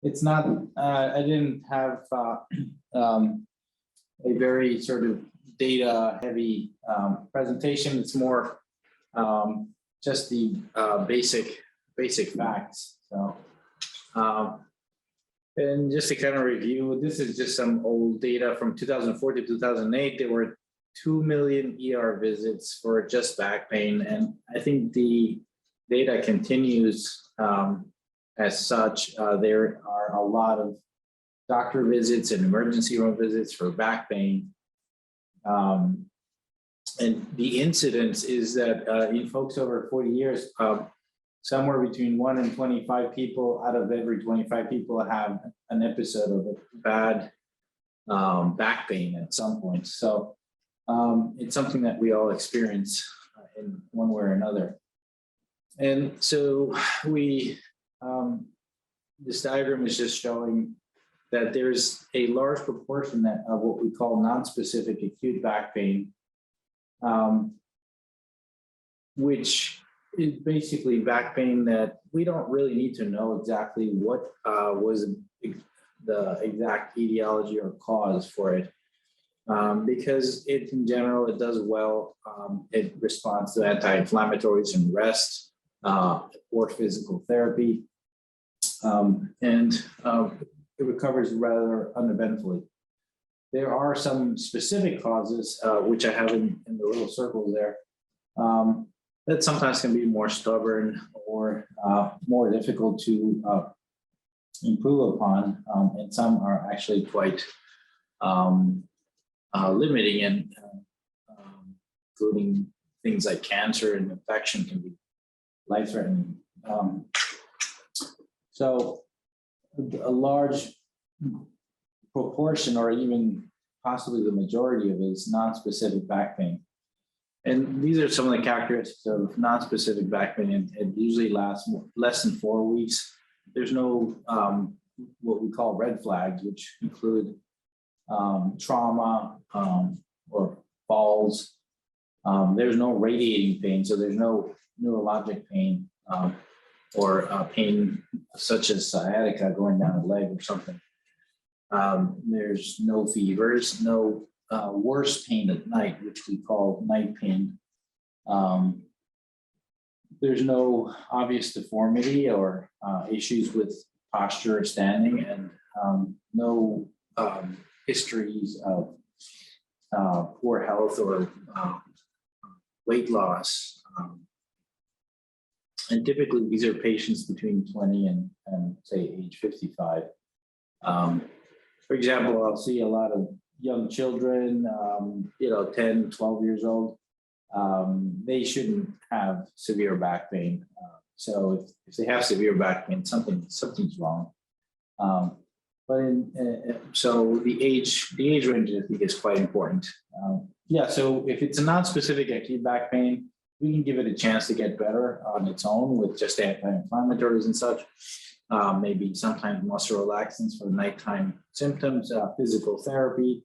It's not, I didn't have a very sort of data heavy presentation. It's more just the basic facts. So, and just to kind of review, this is just some old data from 2004 to 2008. There were 2 million ER visits for just back pain. And I think the data continues as such. There are a lot of doctor visits and emergency room visits for back pain. And the incidence is that in folks over 40 years, somewhere between 1 and 25 people out of every 25 people have an episode of a bad back pain at some point. So it's something that we all experience in one way or another. And so this diagram is just showing that there's a large proportion of what we call nonspecific acute back pain, which is basically back pain that we don't really need to know exactly what was the exact etiology or cause for it, because in general, it does well. It responds to anti-inflammatories and rest or physical therapy, and it recovers rather uneventfully. There are some specific causes, which I have in the little circles there, that sometimes can be more stubborn or more difficult to improve upon, and some are actually quite limiting, and including things like cancer and infection can be life-threatening. So a large proportion, or even possibly the majority of it, is nonspecific back pain. And these are some of the characteristics of nonspecific back pain. It usually lasts less than 4 weeks. There's no what we call red flags, which include trauma or falls. There's no radiating pain, so there's no neurologic pain or pain such as sciatica going down a leg or something. There's no fevers, no worse pain at night, which we call night pain. There's no obvious deformity or issues with posture or standing, and no histories of poor health or weight loss. And typically these are patients between 20 and say age 55. For example, I'll see a lot of young children, 10, 12 years old. They shouldn't have severe back pain. So if they have severe back pain, something's wrong. So the age range, I think, is quite important. So if it's a non-specific acute back pain, we can give it a chance to get better on its own with just anti-inflammatories and such. Maybe sometimes muscle relaxants for nighttime symptoms, physical therapy,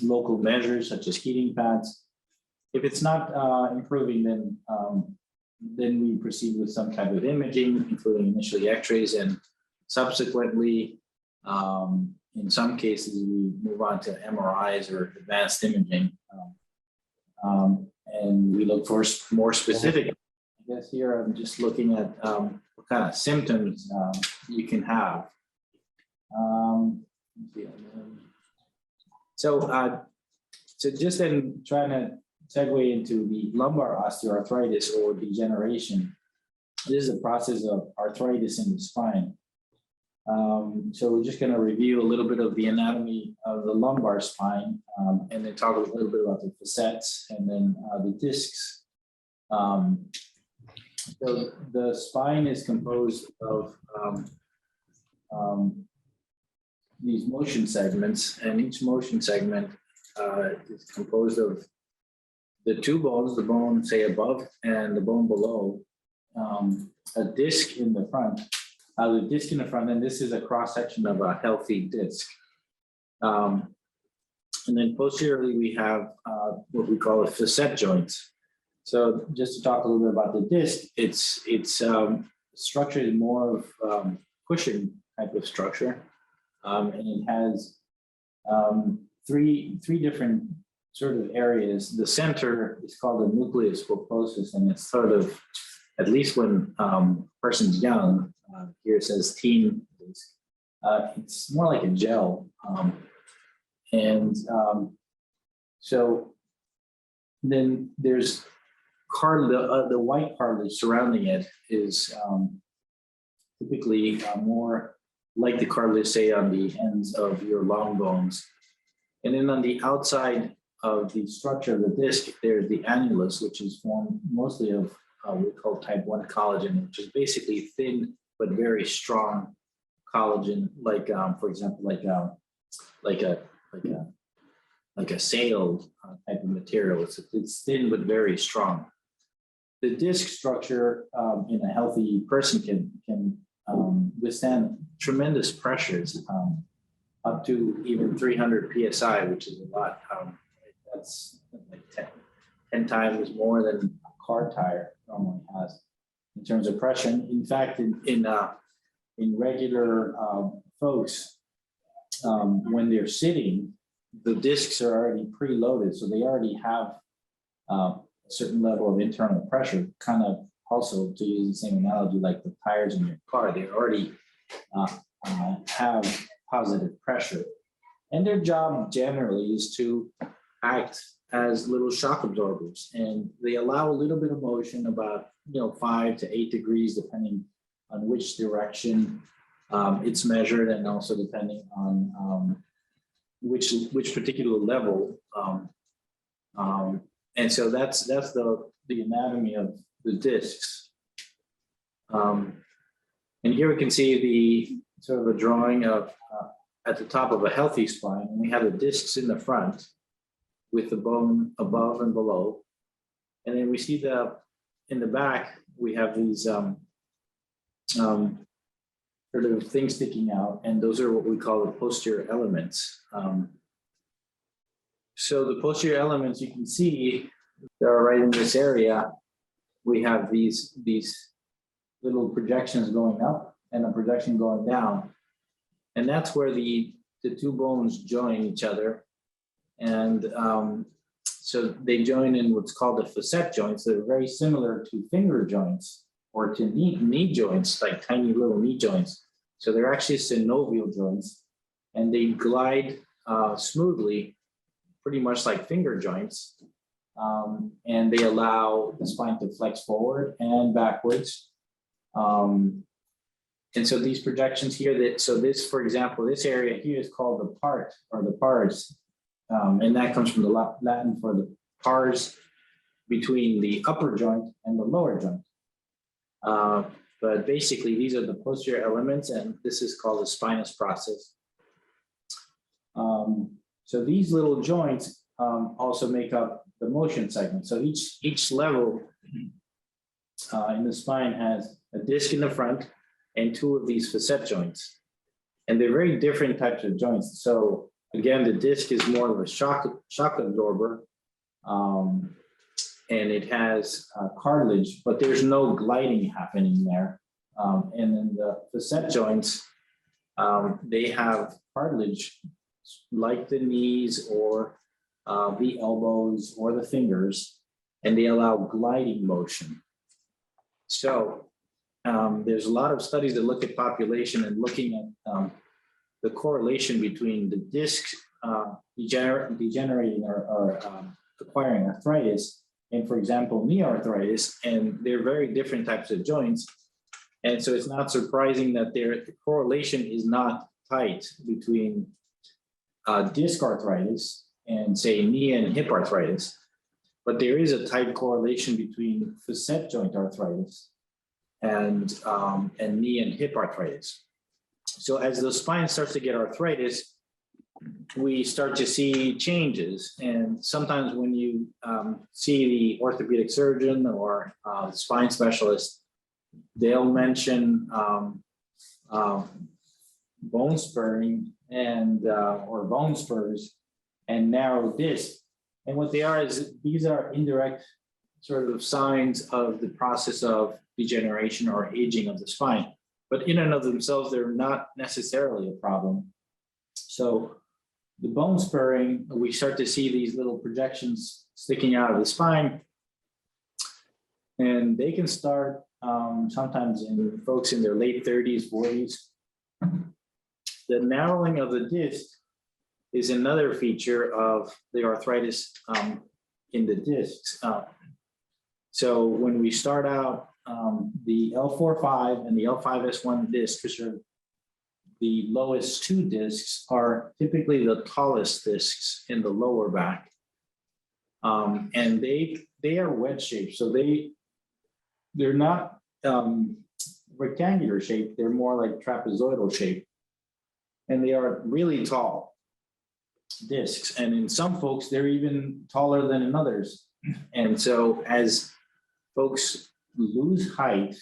local measures such as heating pads. If it's not improving, then we proceed with some type of imaging, including initially X-rays, and subsequently, in some cases, we move on to MRIs or advanced imaging. And we look for more specific. I guess here I'm just looking at what kind of symptoms you can have. So just in trying to segue into the lumbar osteoarthritis or degeneration, this is a process of arthritis in the spine. So we're just going to review a little bit of the anatomy of the lumbar spine, and then talk a little bit about the facets and then the discs. So the spine is composed of these motion segments, and each motion segment is composed of the two bones, the bone, say, above and the bone below, a disc in the front. The disc in the front, and this is a cross-section of a healthy disc. And then posteriorly, we have what we call a facet joints. So just to talk a little bit about the disc, its structure is more of cushion type of structure, and it has three different sort of areas. The center is called the nucleus pulposus, and it's sort of, at least when person's young, here it says teen, it's more like a gel. So then there's the white cartilage surrounding it is typically more like the cartilage, say, on the ends of your long bones. And then on the outside of the structure of the disc, there's the annulus, which is formed mostly of what we call type 1 collagen, which is basically thin but very strong collagen, like for example, like a sail type of material. It's thin but very strong. The disc structure in a healthy person can withstand tremendous pressures, up to even 300 psi, which is a lot. That's like 10 times more than a car tire normally has in terms of pressure. In fact, in regular folks, when they're sitting, the discs are already preloaded, so they already have a certain level of internal pressure, kind of also, to use the same analogy, like the tires in your car, they already have positive pressure. And their job generally is to act as little shock absorbers, and they allow a little bit of motion, about 5 to 8 degrees, depending on which direction it's measured, and also depending on which particular level. And so that's the anatomy of the discs. And here we can see the sort of a drawing of at the top of a healthy spine, and we have the discs in the front with the bone above and below. And then we see in the back, we have these sort of things sticking out, and those are what we call the posterior elements. So the posterior elements, you can see, they're right in this area. We have these little projections going up and a projection going down. And that's where the two bones join each other. And so they join in what's called the facet joints. They're very similar to finger joints or to knee joints, like tiny little knee joints. So they're actually synovial joints, and they glide smoothly, pretty much like finger joints. And they allow the spine to flex forward and backwards. And so these projections here, so this, for example, this area here is called the part, or the pars. And that comes from the Latin for the pars between the upper joint and the lower joint. But basically, these are the posterior elements, and this is called the spinous process. So these little joints also make up the motion segment. So each level in the spine has a disc in the front and two of these facet joints. And they're very different types of joints. So again, the disc is more of a shock absorber, and it has cartilage, but there's no gliding happening there. And then the facet joints, they have cartilage like the knees or the elbows or the fingers, and they allow gliding motion. So there's a lot of studies that look at population and looking at the correlation between the disc degenerating or acquiring arthritis, and for example, knee arthritis, and they're very different types of joints. And so it's not surprising that the correlation is not tight between disc arthritis and say knee and hip arthritis, but there is a tight correlation between facet joint arthritis and knee and hip arthritis. So as the spine starts to get arthritis, we start to see changes. And sometimes when you see the orthopedic surgeon or spine specialist, they'll mention bone spurring and or bone spurs and narrow disc. And what they are is these are indirect sort of signs of the process of degeneration or aging of the spine. but in and of themselves, they're not necessarily a problem. So the bone spurring, we start to see these little projections sticking out of the spine, and they can start sometimes in folks in their late 30s, 40s. The narrowing of the disc is another feature of the arthritis in the discs. So when we start out, the L4-5 and the L5-S1 discs, which are the lowest two discs, are typically the tallest discs in the lower back. And they are wedge shaped, so they're not rectangular shaped, they're more like trapezoidal shaped. And they are really tall discs. And in some folks, they're even taller than in others. And so as folks lose height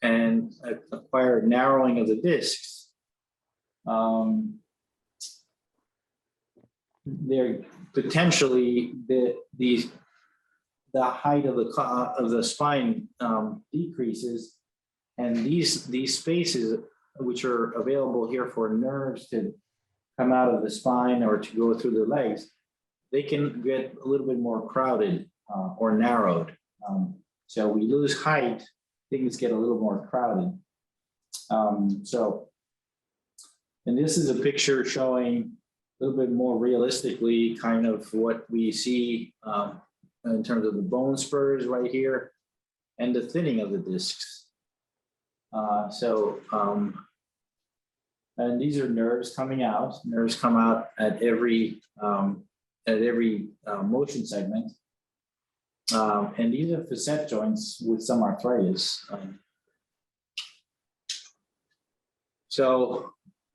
and acquire narrowing of the discs, they're potentially the height of the spine decreases, and these spaces which are available here for nerves to come out of the spine or to go through the legs, they can get a little bit more crowded or narrowed. So we lose height, things get a little more crowded. And this is a picture showing a little bit more realistically kind of what we see in terms of the bone spurs right here and the thinning of the discs. And these are nerves coming out. Nerves come out at every motion segment. And these are facet joints with some arthritis. So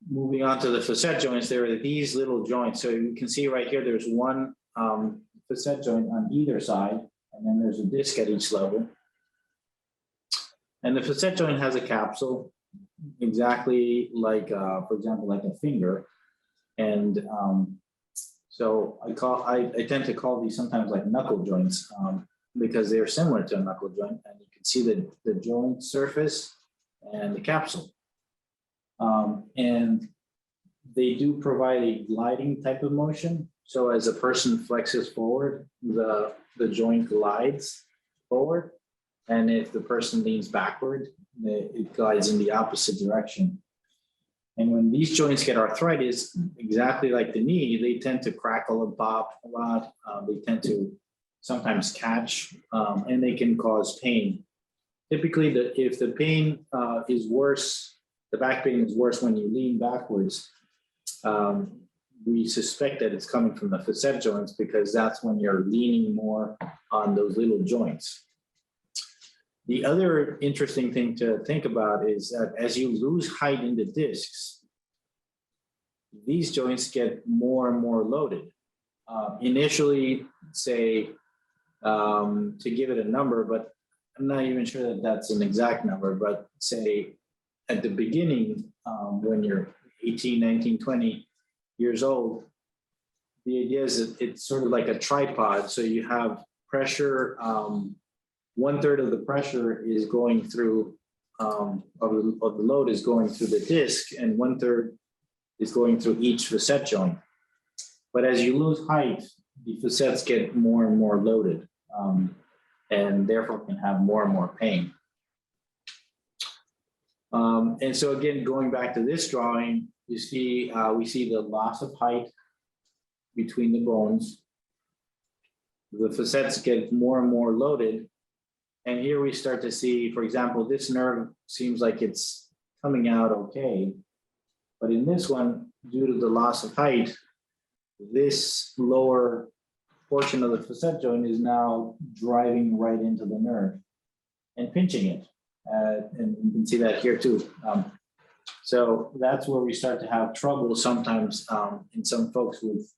moving on to the facet joints, there are these little joints. So you can see right here, there's one facet joint on either side, and then there's a disc at each level. And the facet joint has a capsule, exactly like, for example, like a finger. And so I tend to call these sometimes like knuckle joints because they're similar to a knuckle joint, and you can see the joint surface and the capsule. And they do provide a gliding type of motion. So as a person flexes forward, the joint glides forward. And if the person leans backward, it glides in the opposite direction. And when these joints get arthritis, exactly like the knee, they tend to crackle and pop a lot. They tend to sometimes catch, and they can cause pain. Typically, if the pain is worse, the back pain is worse when you lean backwards, we suspect that it's coming from the facet joints because that's when you're leaning more on those little joints. The other interesting thing to think about is that as you lose height in the discs, these joints get more and more loaded. Initially, say, to give it a number, but I'm not even sure that that's an exact number, but say at the beginning, when you're 18, 19, 20 years old, the idea is that it's sort of like a tripod. So you have pressure, 1/3 of the pressure is going through, of the load is going through the disc, and 1/3 is going through each facet joint. But as you lose height, the facets get more and more loaded, and therefore can have more and more pain. And so again, going back to this drawing, you see, we see the loss of height between the bones. The facets get more and more loaded. And here we start to see, for example, this nerve seems like it's coming out okay. But in this one, due to the loss of height, this lower portion of the facet joint is now driving right into the nerve and pinching it. And you can see that here too. So that's where we start to have trouble sometimes in some folks with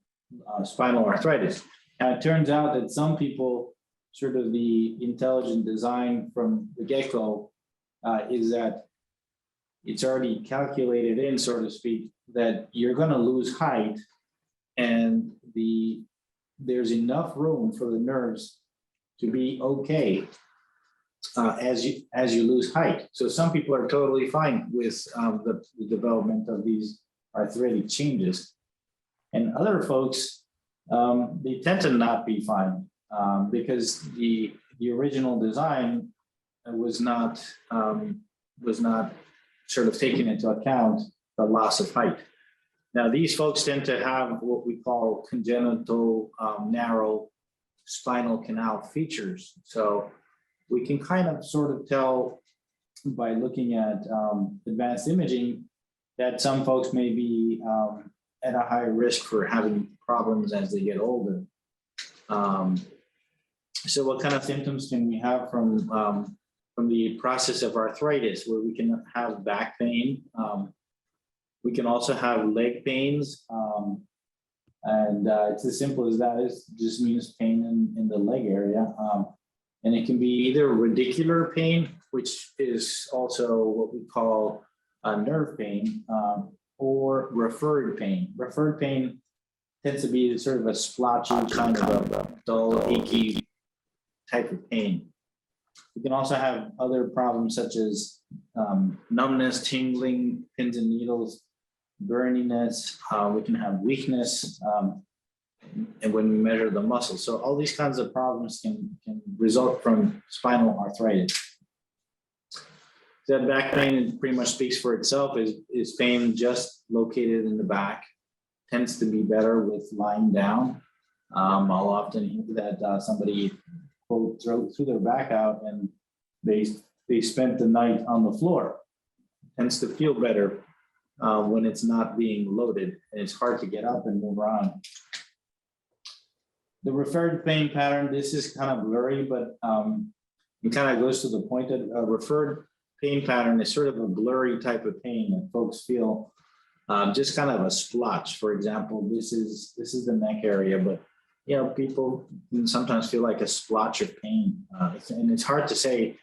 spinal arthritis. Now it turns out that some people, sort of the intelligent design from the get-go is that it's already calculated in, so to speak, that you're going to lose height, and there's enough room for the nerves to be okay. as you lose height. So some people are totally fine with the development of these arthritic changes, and other folks they tend to not be fine because the original design was not sort of taking into account the loss of height. Now, these folks tend to have what we call congenital narrow spinal canal features. So we can kind of sort of tell by looking at advanced imaging that some folks may be at a higher risk for having problems as they get older. So what kind of symptoms can we have from the process of arthritis, where we can have back pain? We can also have leg pains, and it's as simple as that. It just means pain in the leg area. And it can be either radicular pain, which is also what we call nerve pain, or referred pain. Referred pain tends to be sort of a splotchy, kind of a dull, achy type of pain. We can also have other problems such as numbness, tingling, pins and needles, burniness. We can have weakness, and when we measure the muscles. So all these kinds of problems can result from spinal arthritis. That back pain pretty much speaks for itself. Is pain just located in the back, tends to be better with lying down. I'll often hear that somebody will throw their back out and they spent the night on the floor. Tends to feel better when it's not being loaded, and it's hard to get up and move around. The referred pain pattern, this is kind of blurry, but it kind of goes to the point that a referred pain pattern is sort of a blurry type of pain that folks feel just kind of a splotch. For example, this is the neck area, but you know, people can sometimes feel like a splotch of pain, and it's hard to say.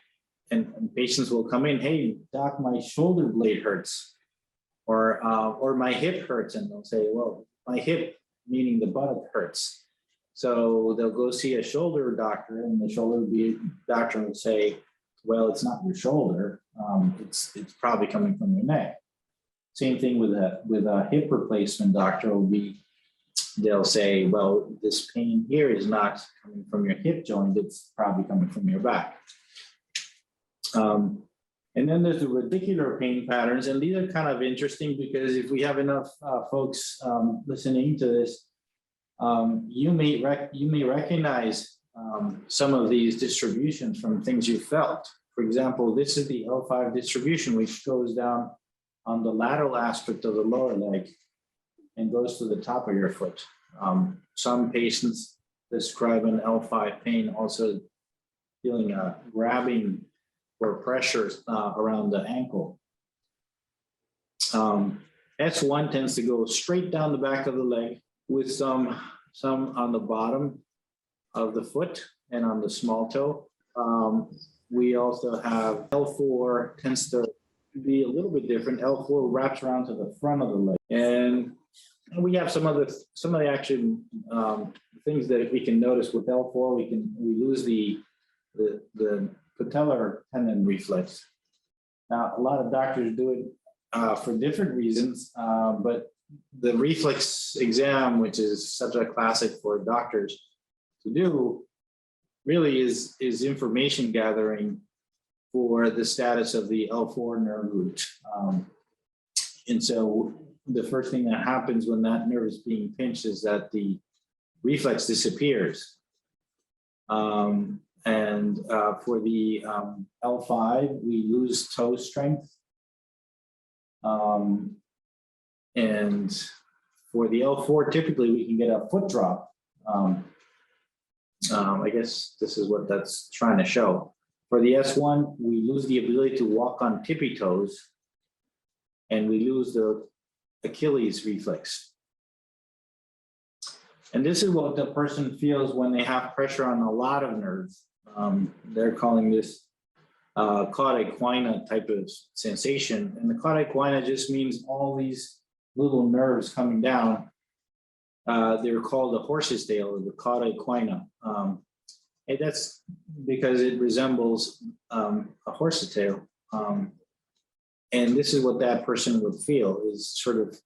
And patients will come in, hey, doc, my shoulder blade hurts, or my hip hurts, and they'll say, well, my hip, meaning the buttock, hurts. So they'll go see a shoulder doctor, and the shoulder doctor will say, well, it's not your shoulder, it's probably coming from your neck. Same thing with a hip replacement doctor they'll say, well, this pain here is not coming from your hip joint, it's probably coming from your back. And then there's the radicular pain patterns, and these are kind of interesting because if we have enough folks listening to this, you may recognize some of these distributions from things you felt. For example, this is the L5 distribution, which goes down on the lateral aspect of the lower leg and goes to the top of your foot. Some patients describe an L5 pain also feeling a grabbing or pressure around the ankle. S1 tends to go straight down the back of the leg with some on the bottom of the foot and on the small toe. We also have L4 tends to be a little bit different. L4 wraps around to the front of the leg, and we have some of the actual things that we can notice with L4. We lose the patellar tendon reflex. Now, a lot of doctors do it for different reasons, but the reflex exam, which is such a classic for doctors to do, really is information gathering for the status of the L4 nerve root. And so the first thing that happens when that nerve is being pinched is that the reflex disappears. And for the L5, we lose toe strength. And for the L4, typically we can get a foot drop. I guess this is what that's trying to show. For the S1, we lose the ability to walk on tippy toes, and we lose the Achilles reflex. And this is what the person feels when they have pressure on a lot of nerves. They're calling this cauda equina type of sensation. And the cauda equina just means all these little nerves coming down. They're called the horse's tail, or the cauda equina. And that's because it resembles a horse's tail. And this is what that person would feel, is sort of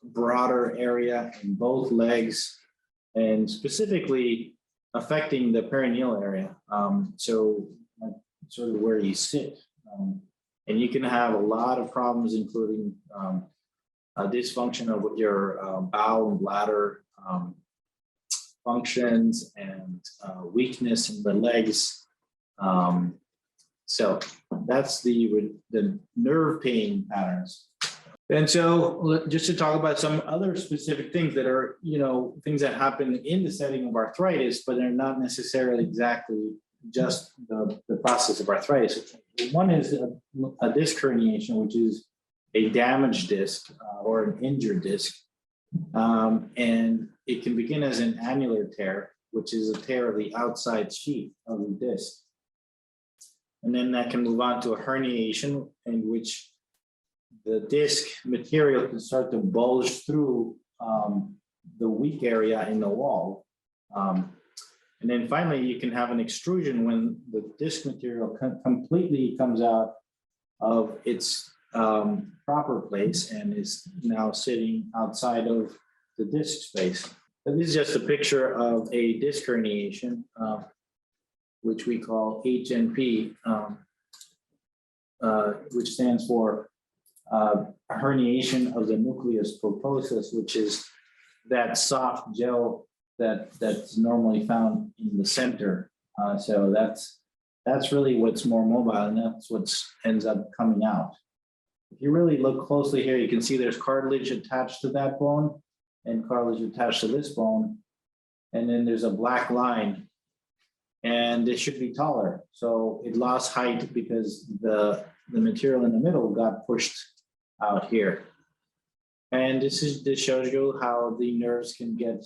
broader area in both legs, and specifically affecting the perineal area. So sort of where you sit. And you can have a lot of problems, including dysfunction of your bowel and bladder functions, and weakness in the legs. So that's the nerve pain patterns. And so just to talk about some other specific things that are, things that happen in the setting of arthritis, but they're not necessarily exactly just the process of arthritis. One is a disc herniation, which is a damaged disc or an injured disc. And it can begin as an annular tear, which is a tear of the outside sheath of the disc. And then that can move on to a herniation, in which the disc material can start to bulge through the weak area in the wall. And then finally, you can have an extrusion when the disc material completely comes out of its proper place and is now sitting outside of the disc space. And this is just a picture of a disc herniation, which we call HNP, which stands for a herniation of the nucleus pulposus, which is that soft gel that's normally found in the center. So that's really what's more mobile, and that's what ends up coming out. If you really look closely here, you can see there's cartilage attached to that bone and cartilage attached to this bone. And then there's a black line, and it should be taller. So it lost height because the material in the middle got pushed out here. And this shows you how the nerves can get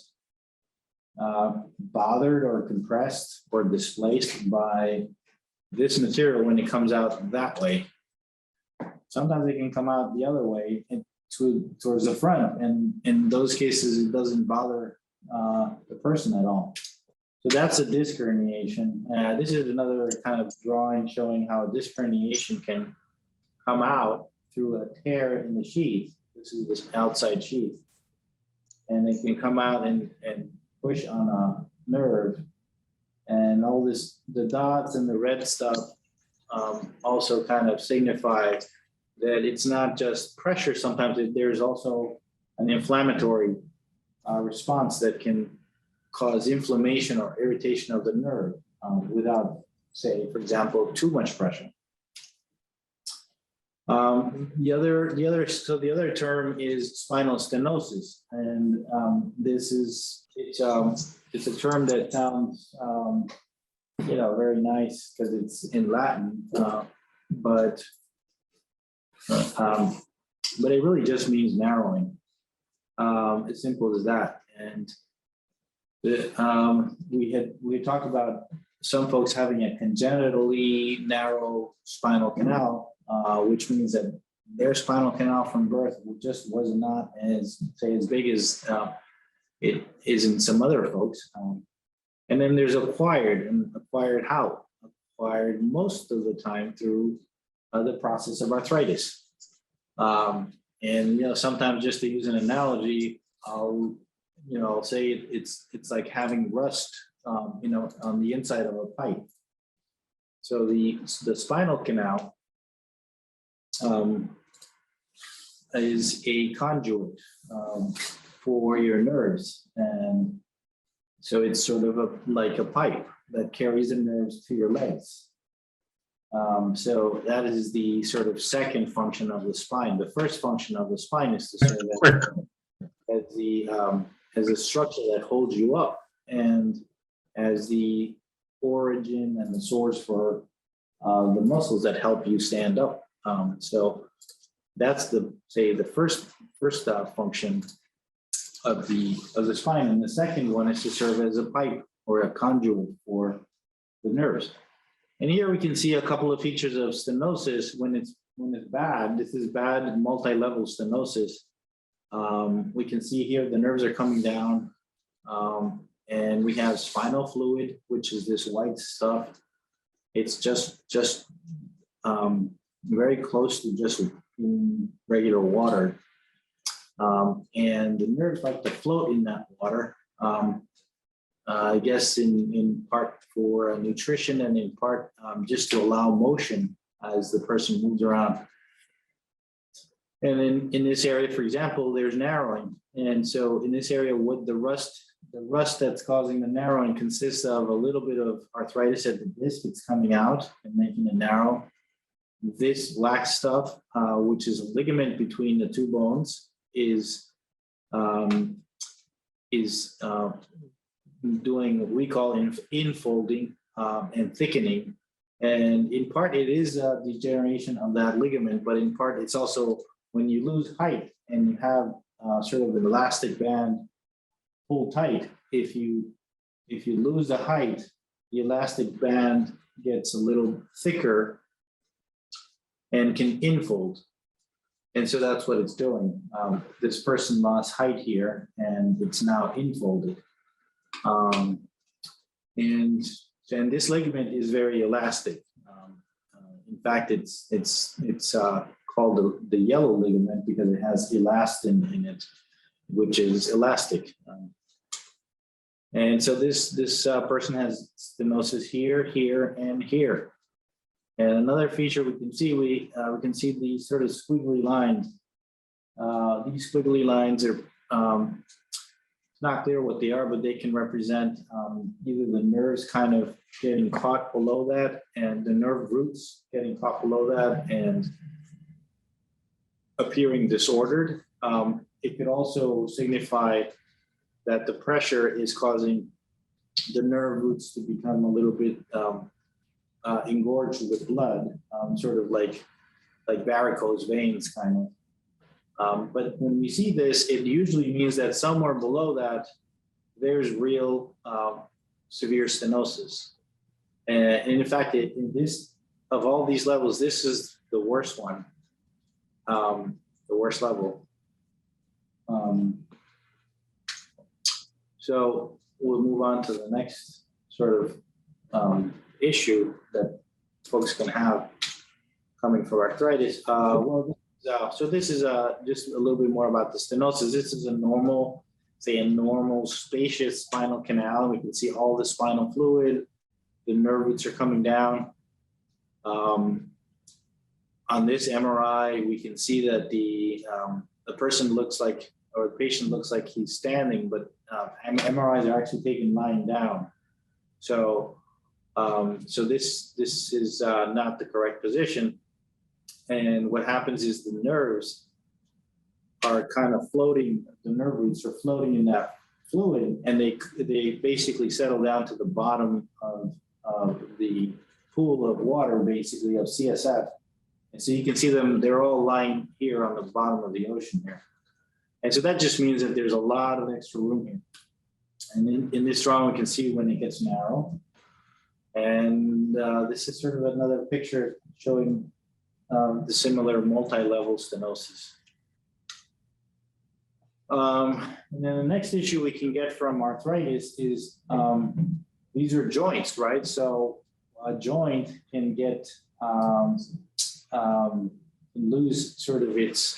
bothered or compressed or displaced by this material when it comes out that way. Sometimes it can come out the other way towards the front, and in those cases, it doesn't bother the person at all. So that's a disc herniation. This is another kind of drawing showing how a disc herniation can come out through a tear in the sheath. This is this outside sheath. And it can come out and push on a nerve. And all this, the dots and the red stuff also kind of signify that it's not just pressure. Sometimes there's also an inflammatory response that can cause inflammation or irritation of the nerve without, say, for example, too much pressure. The other term is spinal stenosis, and it's a term that sounds very nice because it's in Latin, but it really just means narrowing. As simple as that. And we had talked about some folks having a congenitally narrow spinal canal, which means that their spinal canal from birth just was not as big as it is in some other folks. And then there's acquired how? Acquired most of the time through the process of arthritis. And sometimes, just to use an analogy, I'll say it's like having rust on the inside of a pipe. So the spinal canal is a conduit for your nerves, and so it's sort of like a pipe that carries the nerves to your legs. So that is the sort of second function of the spine. The first function of the spine is to serve as a structure that holds you up and as the origin and the source for the muscles that help you stand up. So that's the first function of the spine, and the second one is to serve as a pipe or a conduit for the nerves. And here we can see a couple of features of stenosis when it's bad. This is bad multi-level stenosis. We can see here the nerves are coming down, And we have spinal fluid, which is this white stuff. It's just very close to just in regular water. And the nerves like to float in that water. I guess in part for nutrition and in part just to allow motion as the person moves around. And in this area, for example, there's narrowing. And so in this area, what the rust that's causing the narrowing consists of a little bit of arthritis at the disc. It's coming out and making it narrow. This black stuff, which is a ligament between the two bones, is doing what we call infolding and thickening. And in part, it is a degeneration of that ligament, but in part, it's also when you lose height and you have sort of an elastic band pulled tight. If you lose the height, the elastic band gets a little thicker and can infold. And so that's what it's doing. This person lost height here and it's now infolded. And this ligament is very elastic. In fact, it's called the yellow ligament because it has elastin in it, which is elastic. And so this person has stenosis here, here, and here. And another feature we can see, we can see these sort of squiggly lines. These squiggly lines are, it's not clear what they are, but they can represent either the nerves kind of getting caught below that and the nerve roots getting caught below that and appearing disordered. It could also signify that the pressure is causing the nerve roots to become a little bit engorged with blood, sort of like varicose veins kind of. But when we see this, it usually means that somewhere below that, there's real severe stenosis. And in fact, in this, of all these levels, this is the worst one, the worst level. So we'll move on to the next sort of issue that folks can have coming for arthritis. So this is just a little bit more about the stenosis. This is a normal, say a normal spacious spinal canal. We can see all the spinal fluid. The nerve roots are coming down. On this MRI, we can see that the person looks like, or the patient looks like he's standing, but MRIs are actually taken lying down. So, so this is not the correct position. And what happens is the nerves are kind of floating, the nerve roots are floating in that fluid, and they basically settle down to the bottom of the pool of water, basically of CSF. And so you can see them, they're all lying here on the bottom of the ocean here. And so that just means that there's a lot of extra room here. And in this drawing, we can see when it gets narrow. And this is sort of another picture showing the similar multi-level stenosis. And then the next issue we can get from arthritis is these are joints, right? So a joint can get lose sort of its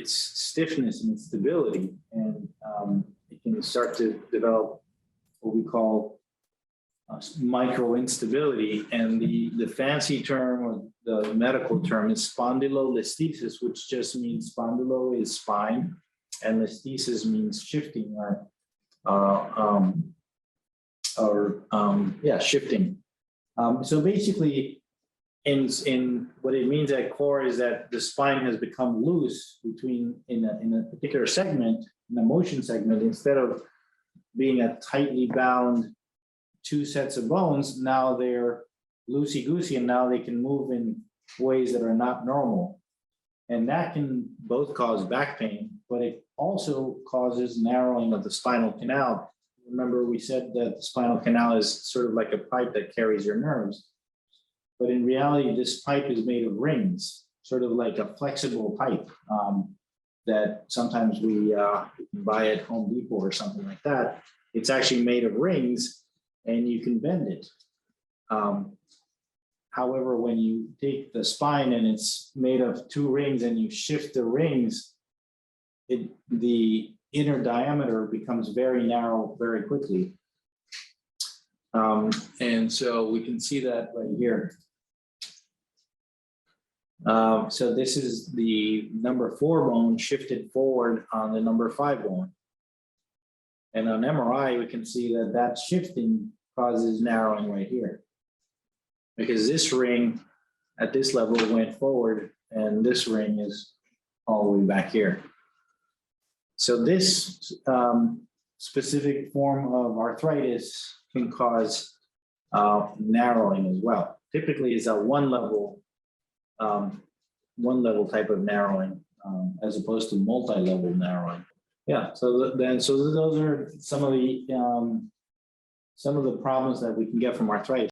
stiffness and its stability, and it can start to develop what we call micro instability. And the fancy term, or the medical term, is spondylolisthesis, which just means spondylo is spine, and listhesis means shifting shifting. So basically, in what it means at core is that the spine has become loose in a particular segment, in a motion segment, instead of being a tightly bound two sets of bones. Now they're loosey-goosey, and now they can move in ways that are not normal. And that can both cause back pain, but it also causes narrowing of the spinal canal. Remember, we said that the spinal canal is sort of like a pipe that carries your nerves. But in reality, this pipe is made of rings, sort of like a flexible pipe. that sometimes we can buy at Home Depot or something like that. It's actually made of rings and you can bend it. However, when you take the spine and it's made of two rings and you shift the rings, the inner diameter becomes very narrow very quickly. And so we can see that right here. So this is the number 4 bone shifted forward on the number 5 bone. And on MRI, we can see that that shifting causes narrowing right here. Because this ring at this level went forward and this ring is all the way back here. So this specific form of arthritis can cause narrowing as well. Typically it's a one level type of narrowing as opposed to multi-level narrowing. Yeah, so those are some of the problems that we can get from arthritis.